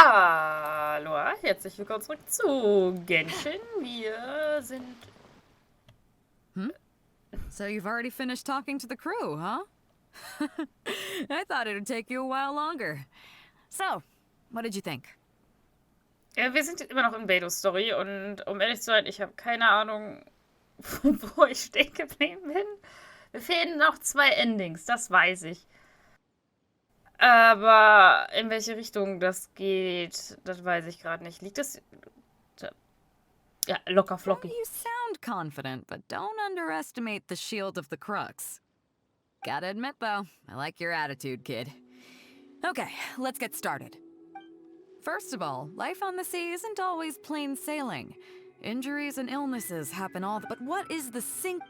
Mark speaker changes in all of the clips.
Speaker 1: Aloha, herzlich willkommen zurück zu Genshin. Wir sind...
Speaker 2: So you've already finished talking to the crew, huh? I thought it would take you a while longer. So, what did you think?
Speaker 1: wir sind immer noch in Beidous Story und um ehrlich zu sein, ich habe keine Ahnung, wo ich stehen geblieben bin. Wir fehlen noch 2 Endings, das weiß ich. Aber in welche Richtung das geht, das weiß ich gerade nicht. Liegt das... Ja, locker flockig.
Speaker 2: You sound confident, but don't underestimate the shield of the Crux. Gotta admit, though, I like your attitude, kid. Okay, let's get started. First of all, life on the sea isn't always plain sailing. Injuries and illnesses happen but what is the sink...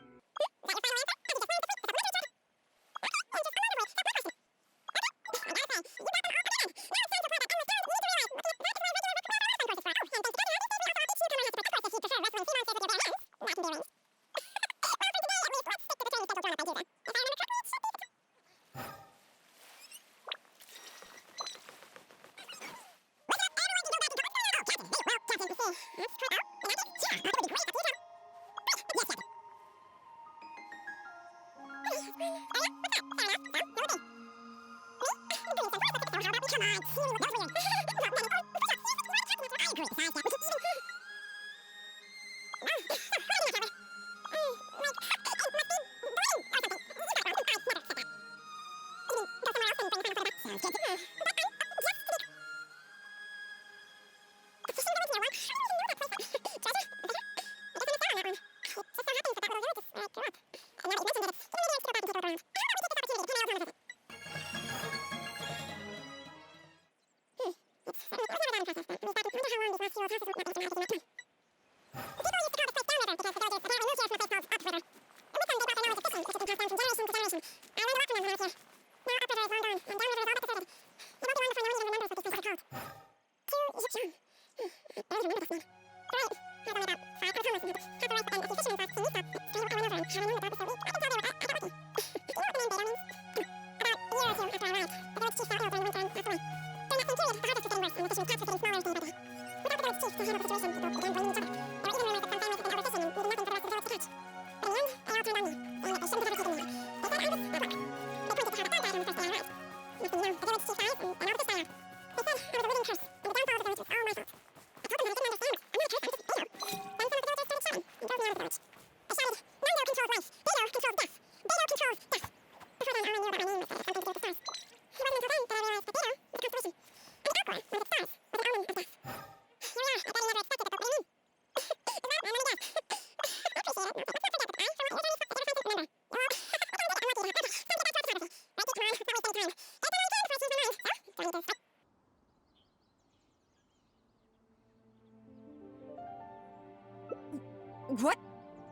Speaker 2: What?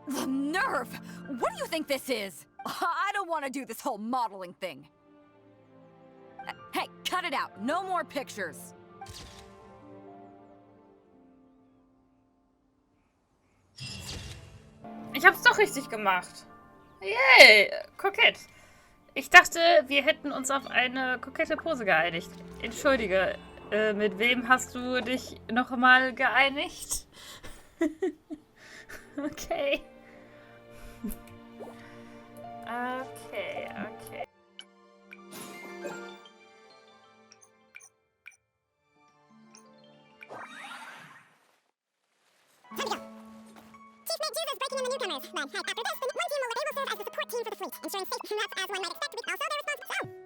Speaker 2: The nerve! What do you think this is? I don't want to do this whole modeling thing. Hey, cut it out. No more pictures.
Speaker 1: Ich hab's doch richtig gemacht. Yay, Kokett. Ich dachte, wir hätten uns auf eine kokette Pose geeinigt. Entschuldige, mit wem hast du dich noch mal geeinigt? Okay. Okay.
Speaker 3: Time to go. Chief Mate Juice is breaking in the newcomers, but after this, one team will serve as the support team for the fleet, ensuring safe routes as one might expect to be also their responsibility.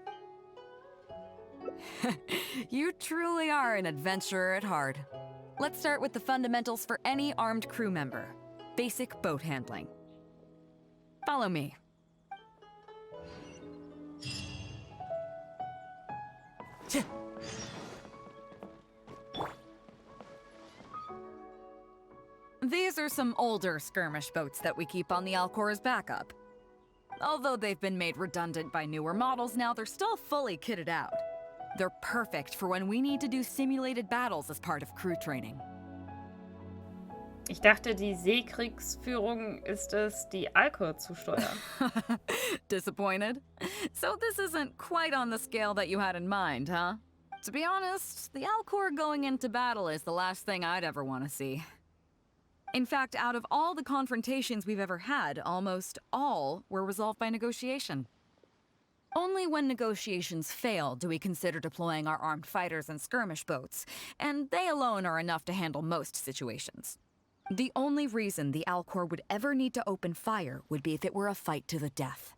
Speaker 2: You truly are an adventurer at heart. Let's start with the fundamentals for any armed crew member. Basic boat handling. Follow me. These are some older skirmish boats that we keep on the Alcora's backup. Although they've been made redundant by newer models now, they're still fully kitted out. They're perfect for when we need to do simulated battles as part of crew training.
Speaker 1: Ich dachte, die Seekriegsführung ist es, die Alkohol zu steuern.
Speaker 2: Disappointed? So this isn't quite on the scale that you had in mind, huh? To be honest, the Alcor going into battle is the last thing I'd ever want to see. In fact, out of all the confrontations we've ever had, almost all were resolved by negotiation. Only when negotiations fail do we consider deploying our armed fighters and skirmish boats, and they alone are enough to handle most situations. The only reason the Alcor would ever need to open fire would be if it were a fight to the death.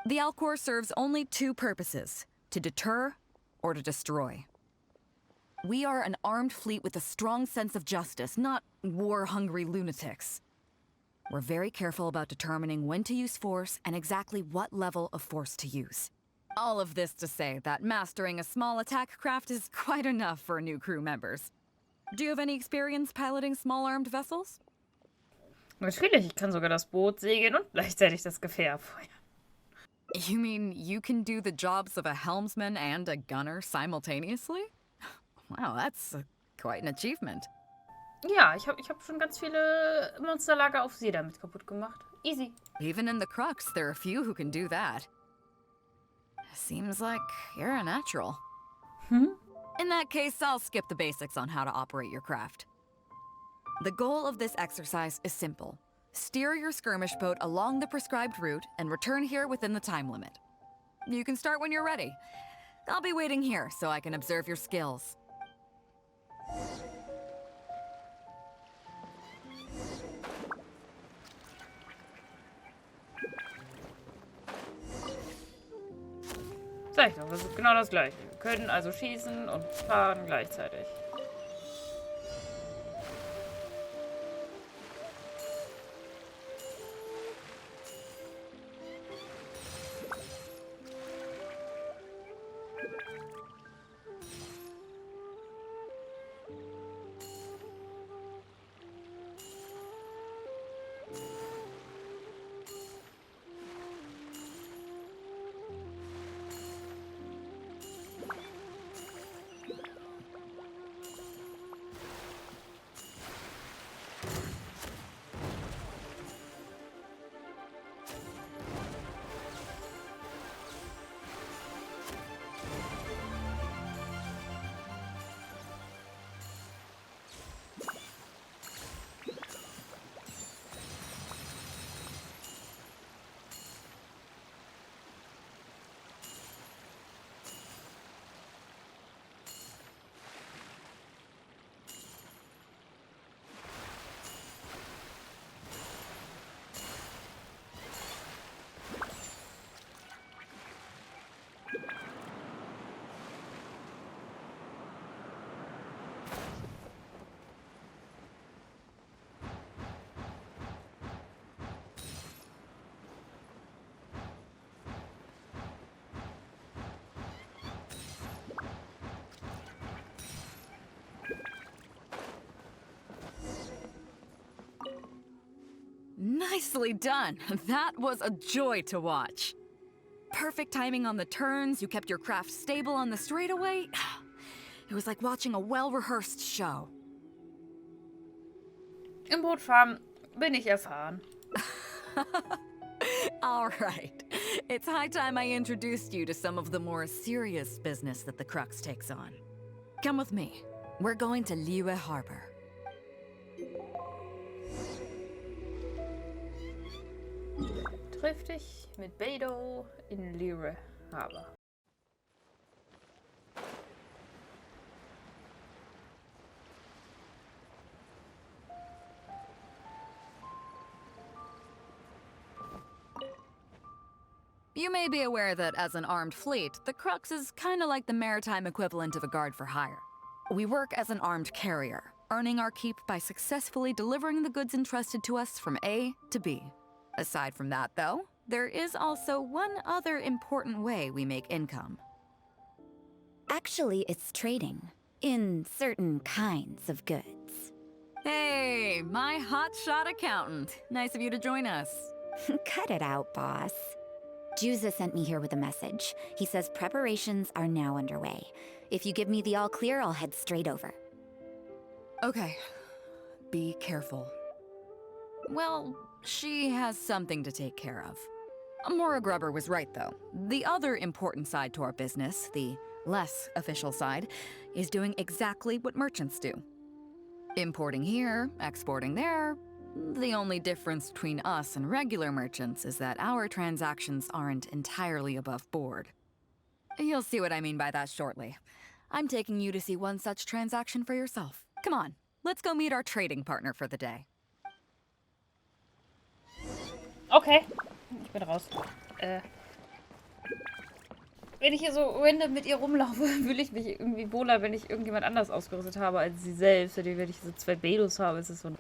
Speaker 2: The Alcor serves only two purposes: to deter or to destroy. We are an armed fleet with a strong sense of justice, not war-hungry lunatics. We're very careful about determining when to use force and exactly what level of force to use. All of this to say that mastering a small attack craft is quite enough for new crew members. Do you have any experience piloting small armed vessels?
Speaker 1: Natürlich, ich kann sogar das Boot segeln und gleichzeitig das Gefähr feuern.
Speaker 2: You mean you can do the jobs of a helmsman and a gunner simultaneously? Wow, that's quite an achievement.
Speaker 1: Ja, ich hab schon ganz viele Monsterlager auf See damit kaputt gemacht. Easy.
Speaker 2: Even in the Crux, there are a few who can do that. Seems like you're a natural. In that case, I'll skip the basics on how to operate your craft. The goal of this exercise is simple. Steer your skirmish boat along the prescribed route and return here within the time limit. You can start when you're ready. I'll be waiting here so I can observe your skills.
Speaker 1: Sag ich doch, das ist genau das Gleiche. Wir können also schießen und fahren gleichzeitig.
Speaker 2: Nicely done. That was a joy to watch. Perfect timing on the turns, you kept your craft stable on the straightaway. It was like watching a well-rehearsed show.
Speaker 1: Im Bootfahren bin ich erfahren.
Speaker 2: All right. It's high time I introduced you to some of the more serious business that the Crux takes on. Come with me. We're going to Liyue Harbor.
Speaker 1: Triff dich mit Beidous in Liyue Harbor.
Speaker 2: You may be aware that as an armed fleet, the Crux is kinda like the maritime equivalent of a guard for hire. We work as an armed carrier, earning our keep by successfully delivering the goods entrusted to us from A to B. Aside from that, though, there is also one other important way we make income.
Speaker 3: Actually, it's trading. In certain kinds of goods.
Speaker 2: Hey, my hotshot accountant. Nice of you to join us.
Speaker 3: Cut it out, boss. Juza sent me here with a message. He says preparations are now underway. If you give me the all clear, I'll head straight over.
Speaker 2: Okay. Be careful. Well, she has something to take care of. Mora Grubber was right, though. The other important side to our business, the less official side, is doing exactly what merchants do. Importing here, exporting there. The only difference between us and regular merchants is that our transactions aren't entirely above board. You'll see what I mean by that shortly. I'm taking you to see one such transaction for yourself. Come on, let's go meet our trading partner for the day.
Speaker 1: Okay. Ich bin raus. Wenn ich hier so random mit ihr rumlaufe, fühle ich mich irgendwie wohler, wenn ich irgendjemand anders ausgerüstet habe als sie selbst. Wenn ich so 2 Beidous habe, ist es so ein...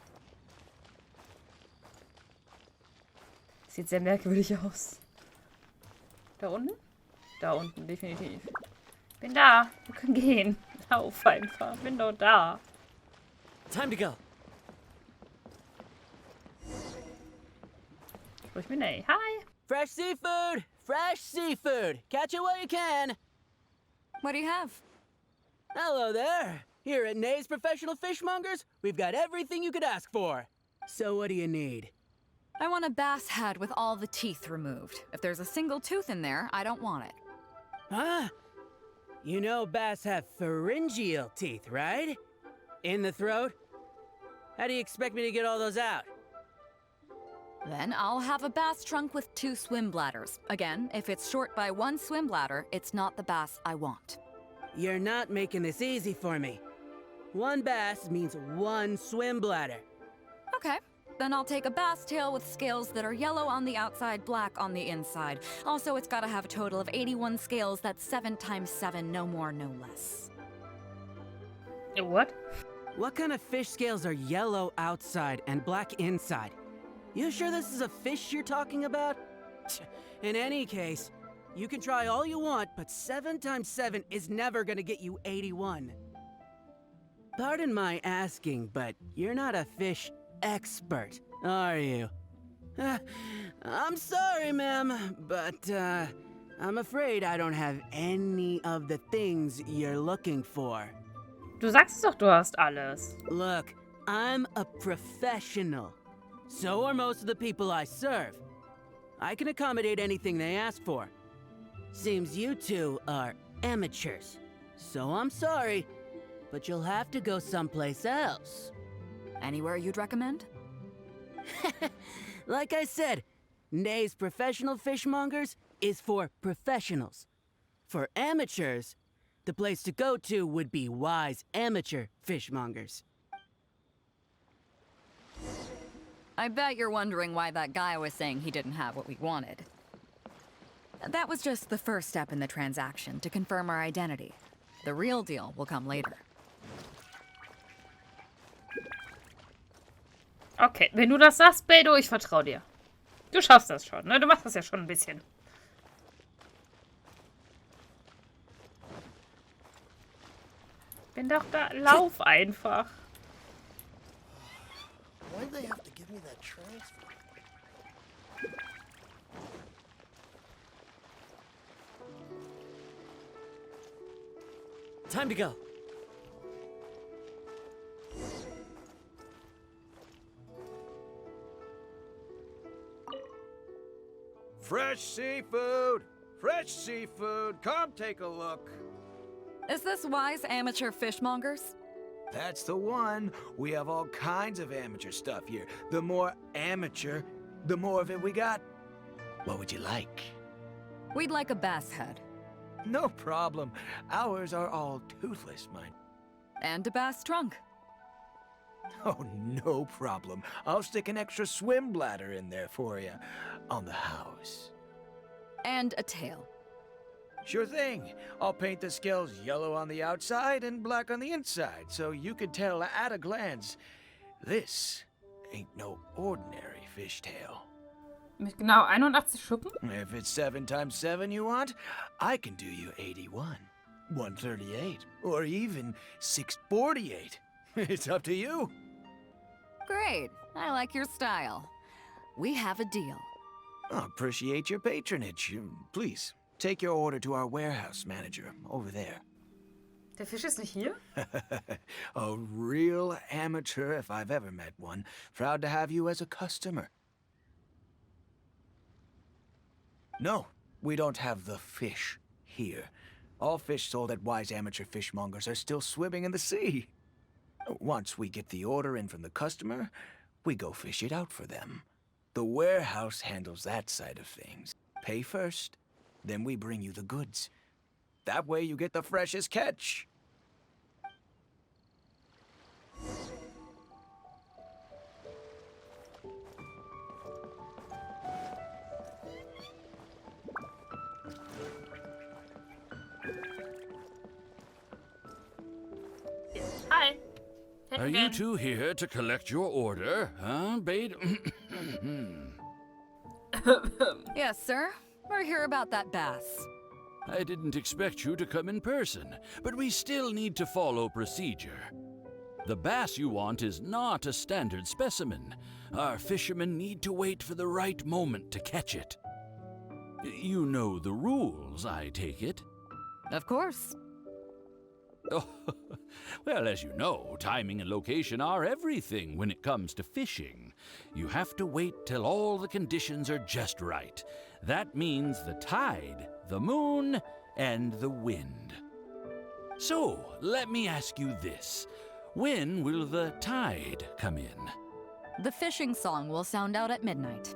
Speaker 1: Sieht sehr merkwürdig aus. Da unten? Da unten, definitiv. Bin da. Wir können gehen. Lauf einfach. Bin doch da.
Speaker 4: Time to go.
Speaker 1: Sprich mir nee. Hi.
Speaker 4: Fresh seafood! Fresh seafood! Catch it while you can!
Speaker 2: What do you have?
Speaker 4: Hello there! Here at Nay's Professional Fishmongers, we've got everything you could ask for. So what do you need?
Speaker 2: I want a bass head with all the teeth removed. If there's a single tooth in there, I don't want it.
Speaker 4: Huh? You know bass have pharyngeal teeth, right? In the throat? How do you expect me to get all those out?
Speaker 2: Then I'll have a bass trunk with 2 swim bladders. Again, if it's short by 1 swim bladder, it's not the bass I want.
Speaker 4: You're not making this easy for me. 1 bass means 1 swim bladder.
Speaker 2: Okay, then I'll take a bass tail with scales that are yellow on the outside, black on the inside. Also, it's gotta have a total of 81 scales. That's 7 times 7, no more, no less.
Speaker 1: What?
Speaker 4: What kind of fish scales are yellow outside and black inside? You sure this is a fish you're talking about? In any case, you can try all you want, but 7 times 7 is never gonna get you 81. Pardon my asking, but you're not a fish expert, are you? I'm sorry, ma'am, but I'm afraid I don't have any of the things you're looking for.
Speaker 1: Du sagst doch, du hast alles.
Speaker 4: Look, I'm a professional. So are most of the people I serve. I can accommodate anything they ask for. Seems you two are amateurs. So I'm sorry, but you'll have to go someplace else.
Speaker 2: Anywhere you'd recommend?
Speaker 4: Like I said, Nay's Professional Fishmongers is for professionals. For amateurs, the place to go to would be Wise Amateur Fishmongers.
Speaker 2: I bet you're wondering why that guy was saying he didn't have what we wanted. That was just the first step in the transaction, to confirm our identity. The real deal will come later.
Speaker 1: Okay, wenn du das sagst, Beidou, ich vertraue dir. Du schaffst das schon, ne? Du machst das ja schon ein bisschen. Bin doch da. Lauf einfach.
Speaker 5: Why do they have to give me that transfer?
Speaker 4: Time to go.
Speaker 6: Fresh seafood! Fresh seafood! Come take a look.
Speaker 2: Is this Wise Amateur Fishmongers?
Speaker 6: That's the one. We have all kinds of amateur stuff here. The more amateur, the more of it we got. What would you like?
Speaker 2: We'd like a bass head.
Speaker 6: No problem. Ours are all toothless, mine.
Speaker 2: And a bass trunk.
Speaker 6: Oh, no problem. I'll stick an extra swim bladder in there for you. On the house.
Speaker 2: And a tail.
Speaker 6: Sure thing. I'll paint the scales yellow on the outside and black on the inside, so you can tell at a glance, this ain't no ordinary fishtail.
Speaker 1: Mit genau 81 Schuppen?
Speaker 6: If it's 7 times 7 you want, I can do you 81, 138, or even 648. It's up to you.
Speaker 2: Great. I like your style. We have a deal.
Speaker 6: I appreciate your patronage. Please, take your order to our warehouse manager over there.
Speaker 1: Der Fisch ist nicht hier?
Speaker 6: A real amateur if I've ever met one. Proud to have you as a customer. No, we don't have the fish here. All fish sold at wise amateur fishmongers are still swimming in the sea. Once we get the order in from the customer, we go fish it out for them. The warehouse handles that side of things. Pay first, then we bring you the goods. That way you get the freshest catch.
Speaker 1: Hi.
Speaker 7: Are you two here to collect your order, huh, Bade?
Speaker 2: Yes, sir. We're here about that bass.
Speaker 7: I didn't expect you to come in person, but we still need to follow procedure. The bass you want is not a standard specimen. Our fishermen need to wait for the right moment to catch it. You know the rules, I take it?
Speaker 2: Of course.
Speaker 7: Oh, well, as you know, timing and location are everything when it comes to fishing. You have to wait till all the conditions are just right. That means the tide, the moon, and the wind. So, let me ask you this. When will the tide come in?
Speaker 2: The fishing song will sound out at midnight.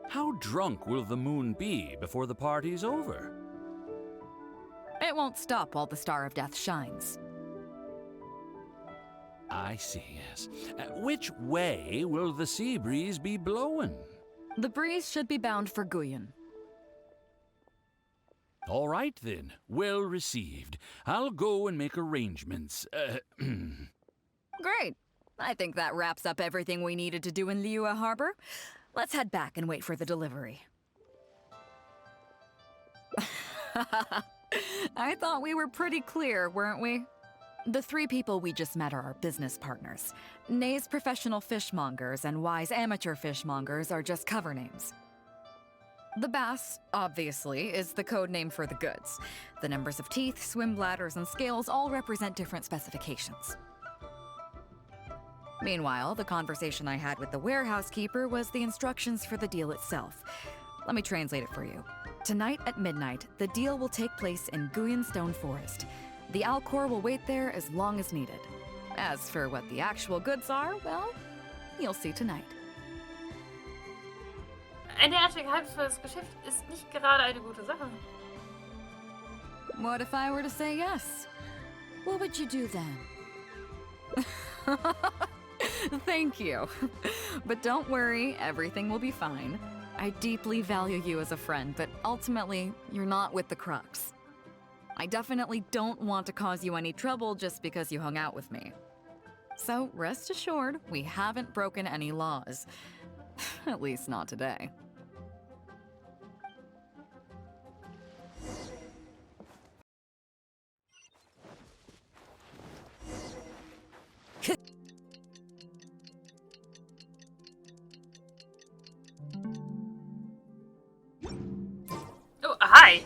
Speaker 7: How drunk will the moon be before the party's over?
Speaker 2: It won't stop while the Star of Death shines.
Speaker 7: I see, yes. Which way will the sea breeze be blowing?
Speaker 2: The breeze should be bound for Guyan.
Speaker 7: All right, then. Well received. I'll go and make arrangements.
Speaker 2: Great. I think that wraps up everything we needed to do in Liyue Harbor. Let's head back and wait for the delivery. I thought we were pretty clear, weren't we? The three people we just met are our business partners. Nay's professional fishmongers and Y's amateur fishmongers are just cover names. The bass, obviously, is the code name for the goods. The numbers of teeth, swim bladders, and scales all represent different specifications. Meanwhile, the conversation I had with the warehouse keeper was the instructions for the deal itself. Let me translate it for you. Tonight at midnight, the deal will take place in Guyan Stone Forest. The Alcor will wait there as long as needed. As for what the actual goods are, well, you'll see tonight.
Speaker 1: Ein derartig geheimnisvolles Geschäft ist nicht gerade eine gute Sache.
Speaker 2: What if I were to say yes? What would you do then? Thank you. But don't worry, everything will be fine. I deeply value you as a friend, but ultimately, you're not with the Crux. I definitely don't want to cause you any trouble just because you hung out with me. So rest assured, we haven't broken any laws. At least not today.
Speaker 1: Oh, hi.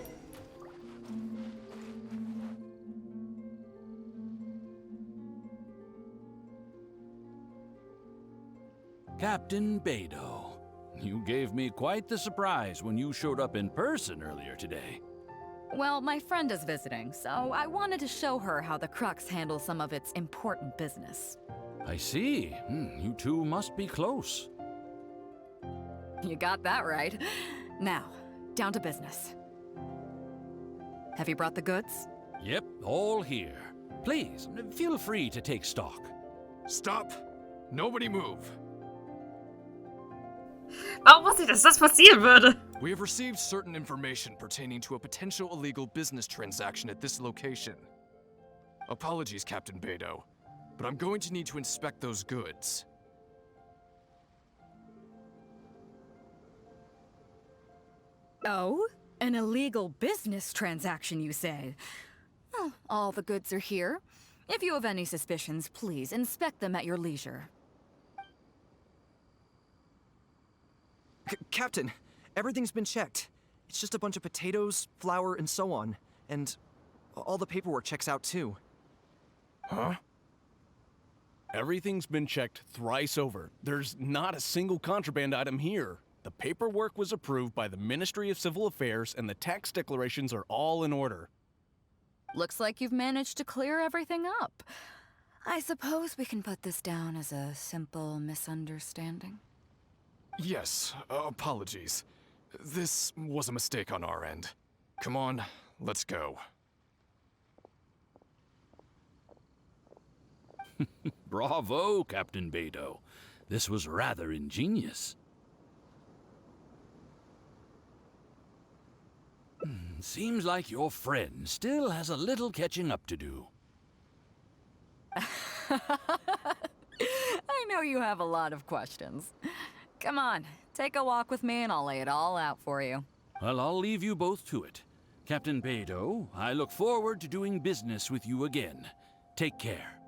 Speaker 7: Captain Beidou, you gave me quite the surprise when you showed up in person earlier today.
Speaker 2: Well, my friend is visiting, so I wanted to show her how the Crux handles some of its important business.
Speaker 7: I see. You two must be close.
Speaker 2: You got that right. Now, down to business. Have you brought the goods?
Speaker 7: Yep, all here. Please, feel free to take stock.
Speaker 8: Stop! Nobody move!
Speaker 1: Warum wusste ich, dass das passieren würde?
Speaker 8: We have received certain information pertaining to a potential illegal business transaction at this location. Apologies, Captain Beidou, but I'm going to need to inspect those goods.
Speaker 2: Oh? An illegal business transaction, you say? Well, all the goods are here. If you have any suspicions, please inspect them at your leisure.
Speaker 9: Captain, everything's been checked. It's just a bunch of potatoes, flour, and so on. And all the paperwork checks out too.
Speaker 10: Huh? Everything's been checked thrice over. There's not a single contraband item here. The paperwork was approved by the Ministry of Civil Affairs and the tax declarations are all in order.
Speaker 2: Looks like you've managed to clear everything up. I suppose we can put this down as a simple misunderstanding.
Speaker 8: Yes, apologies. This was a mistake on our end. Come on, let's go.
Speaker 7: Bravo, Captain Beidou. This was rather ingenious. Seems like your friend still has a little catching up to do.
Speaker 2: I know you have a lot of questions. Come on, take a walk with me and I'll lay it all out for you.
Speaker 7: Well, I'll leave you both to it. Captain Beidou, I look forward to doing business with you again. Take care.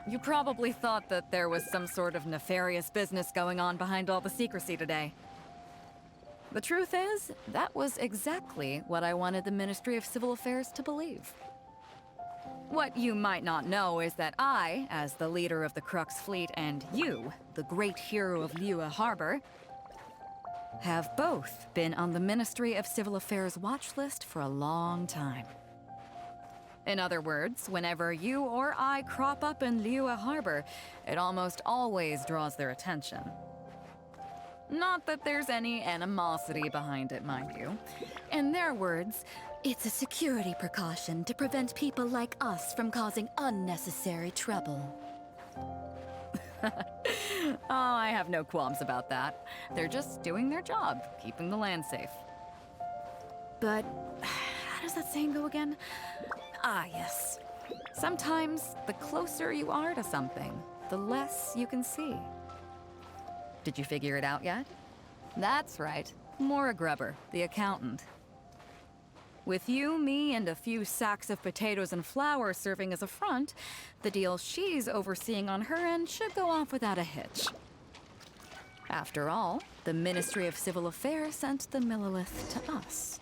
Speaker 2: You probably thought that there was some sort of nefarious business going on behind all the secrecy today. The truth is, that was exactly what I wanted the Ministry of Civil Affairs to believe. What you might not know is that I, as the leader of the Crux fleet, and you, the great hero of Liyue Harbor, have both been on the Ministry of Civil Affairs watch list for a long time. In other words, whenever you or I crop up in Liyue Harbor, it almost always draws their attention. Not that there's any animosity behind it, mind you. In their words, it's a security precaution to prevent people like us from causing unnecessary trouble. Oh, I have no qualms about that. They're just doing their job, keeping the land safe. But how does that saying go again? Ah, yes. Sometimes the closer you are to something, the less you can see. Did you figure it out yet? That's right. Maura Grubber, the accountant. With you, me, and a few sacks of potatoes and flour serving as a front, the deal she's overseeing on her end should go off without a hitch. After all, the Ministry of Civil Affairs sent the Millilith to us.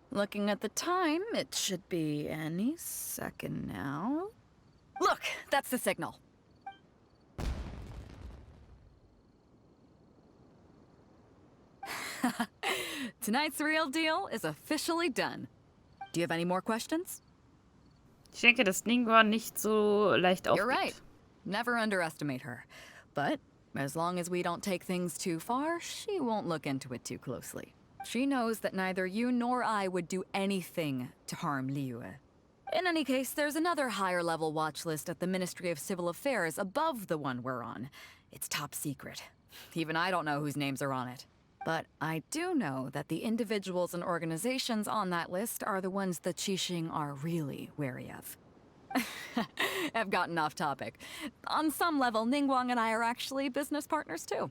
Speaker 2: Looking at the time, it should be any second now. Look, that's the signal. Tonight's real deal is officially done. Do you have any more questions?
Speaker 1: Ich denke, dass Ningguang nicht so leicht aufgibt.
Speaker 2: You're right. Never underestimate her. But as long as we don't take things too far, she won't look into it too closely. She knows that neither you nor I would do anything to harm Liyue. In any case, there's another higher-level watch list at the Ministry of Civil Affairs above the one we're on. It's top secret. Even I don't know whose names are on it. But I do know that the individuals and organizations on that list are the ones the Qixing are really wary of. I've gotten off topic. On some level, Ningguang and I are actually business partners too.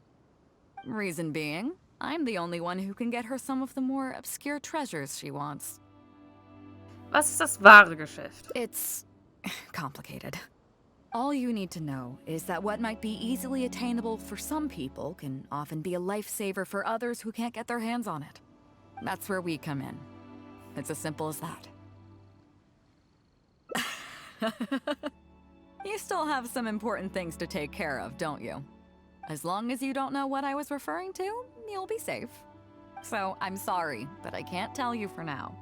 Speaker 2: Reason being, I'm the only one who can get her some of the more obscure treasures she wants.
Speaker 1: Was ist das wahre Geschäft?
Speaker 2: It's complicated. All you need to know is that what might be easily attainable for some people can often be a lifesaver for others who can't get their hands on it. That's where we come in. It's as simple as that. You still have some important things to take care of, don't you? As long as you don't know what I was referring to, you'll be safe. So I'm sorry, but I can't tell you for now.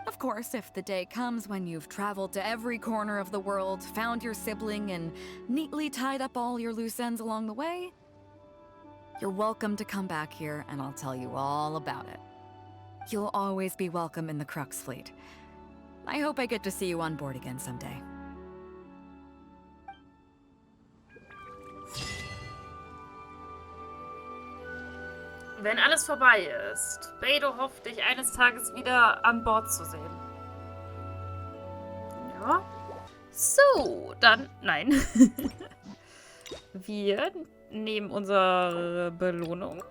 Speaker 2: Of course, if the day comes when you've traveled to every corner of the world, found your sibling, and neatly tied up all your loose ends along the way, you're welcome to come back here and I'll tell you all about it. You'll always be welcome in the Crux fleet. I hope I get to see you on board again someday.
Speaker 1: Wenn alles vorbei ist, Beidou hofft, dich eines Tages wieder an Bord zu sehen. Ja. So, dann... Nein. Wir nehmen unsere Belohnung.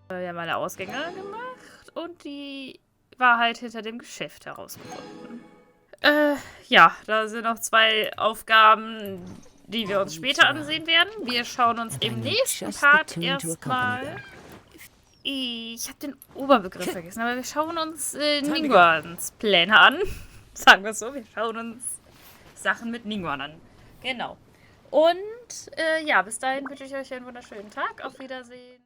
Speaker 1: Wir haben alle Ausgänge gemacht und die Wahrheit hinter dem Geschäft herausgefunden. Ja, da sind noch 2 Aufgaben, die wir uns später ansehen werden. Wir schauen uns im nächsten Part erstmal... Ich habe den Oberbegriff vergessen, aber wir schauen uns Ningguangs Pläne an. Sagen wir es so, wir schauen uns Sachen mit Ningguanern. Genau. Und ja, bis dahin wünsche ich euch einen wunderschönen Tag. Auf Wiedersehen.